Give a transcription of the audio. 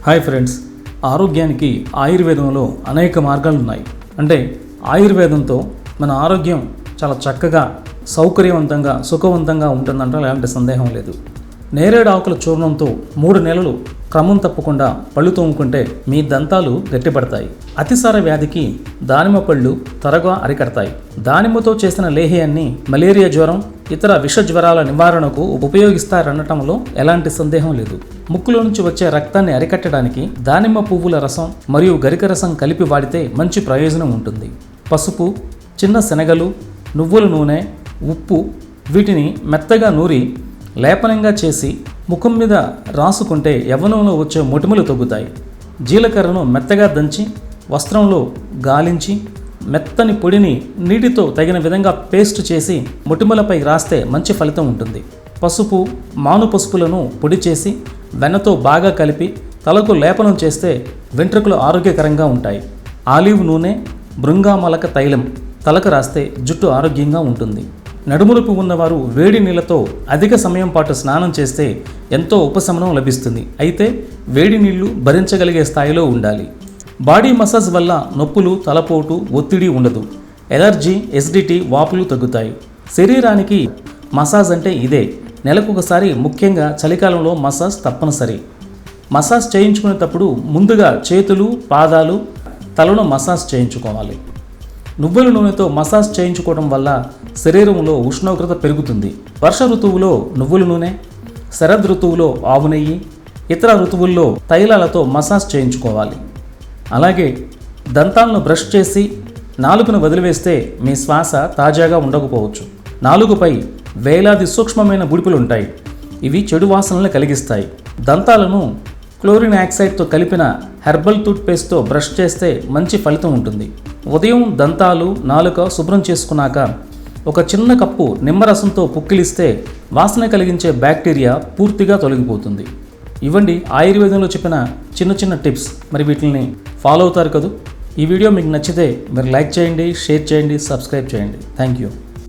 Hi friends, ఆరోగ్యానికి ఆయుర్వేదంలో అనేక మార్గాలు ఉన్నాయి. అంటే ఆయుర్వేదంతో మన ఆరోగ్యం చాలా చక్కగా, సౌకర్యవంతంగా, సుఖవంతంగా ఉంటుందంటే ఎలాంటి సందేహం లేదు. నేరేడు ఆకుల చూర్ణంతో 3 నెలలు క్రమం తప్పకుండా పళ్ళు తోముకుంటే మీ దంతాలు గట్టిపడతాయి. అతిసార వ్యాధికి దానిమ్మ పళ్ళు త్వరగా అరికడతాయి. దానిమ్మతో చేసిన లేహ్యాన్ని మలేరియా జ్వరం, ఇతర విష జ్వరాల నివారణకు ఉపయోగిస్తారనటంలో ఎలాంటి సందేహం లేదు. ముక్కులో నుంచి వచ్చే రక్తాన్ని అరికట్టడానికి దానిమ్మ పువ్వుల రసం మరియు గరిక రసం కలిపి వాడితే మంచి ప్రయోజనం ఉంటుంది. పసుపు, చిన్న శనగలు, నువ్వుల నూనె, ఉప్పు వీటిని మెత్తగా నూరి లేపనంగా చేసి ముఖం మీద రాసుకుంటే యవ్వనంలో వచ్చే మొటిమలు తగ్గుతాయి. జీలకర్రను మెత్తగా దంచి వస్త్రంలో గాలించి మెత్తని పొడిని నీటితో తగిన విధంగా పేస్ట్ చేసి మొటిమలపై రాస్తే మంచి ఫలితం ఉంటుంది. పసుపు, మాను పసుపులను పొడి చేసి వెన్నతో బాగా కలిపి తలకు లేపనం చేస్తే వెంట్రుకలు ఆరోగ్యకరంగా ఉంటాయి. ఆలివ్ నూనె, భృంగామలక తైలం తలకు రాస్తే జుట్టు ఆరోగ్యంగా ఉంటుంది. నడుమునొప్పి ఉన్నవారు వేడి నీళ్లతో అధిక సమయం పాటు స్నానం చేస్తే ఎంతో ఉపశమనం లభిస్తుంది. అయితే వేడి నీళ్లు భరించగలిగే స్థాయిలో ఉండాలి. బాడీ మసాజ్ వల్ల నొప్పులు, తలపోటు, ఒత్తిడి ఉండదు. ఎలర్జీ, ఎసిడిటీ, వాపులు తగ్గుతాయి. శరీరానికి మసాజ్ అంటే ఇదే. నెలకొకసారి, ముఖ్యంగా చలికాలంలో మసాజ్ తప్పనిసరి. మసాజ్ చేయించుకునేటప్పుడు ముందుగా చేతులు, పాదాలు, తలను మసాజ్ చేయించుకోవాలి. నువ్వుల నూనెతో మసాజ్ చేయించుకోవడం వల్ల శరీరంలో ఉష్ణోగ్రత పెరుగుతుంది. వర్ష ఋతువులో నువ్వుల నూనె, శరద్ ఋతువులో ఆవు నెయ్యి, ఇతర ఋతువుల్లో తైలాలతో మసాజ్ చేయించుకోవాలి. అలాగే దంతాలను బ్రష్ చేసి నాలుకను వదిలివేస్తే మీ శ్వాస తాజాగా ఉండకపోవచ్చు. నాలుగుపై వేలాది సూక్ష్మమైన బుడిపులు ఉంటాయి. ఇవి చెడు వాసనలను కలిగిస్తాయి. దంతాలను క్లోరిన్ ఆక్సైడ్తో కలిపిన హెర్బల్ టూత్పేస్ట్తో బ్రష్ చేస్తే మంచి ఫలితం ఉంటుంది. ఉదయం దంతాలు, నాలుక శుభ్రం చేసుకున్నాక ఒక చిన్న కప్పు నిమ్మరసంతో పుక్కిలిస్తే వాసన కలిగించే బ్యాక్టీరియా పూర్తిగా తొలగిపోతుంది. ఇవ్వండి ఆయుర్వేదంలో చెప్పిన చిన్న చిన్న టిప్స్. మరి వీటిని ఫాలో అవుతారు కదా? ఈ వీడియో మీకు నచ్చితే మీరు లైక్ చేయండి, షేర్ చేయండి, సబ్స్క్రైబ్ చేయండి. Thank you.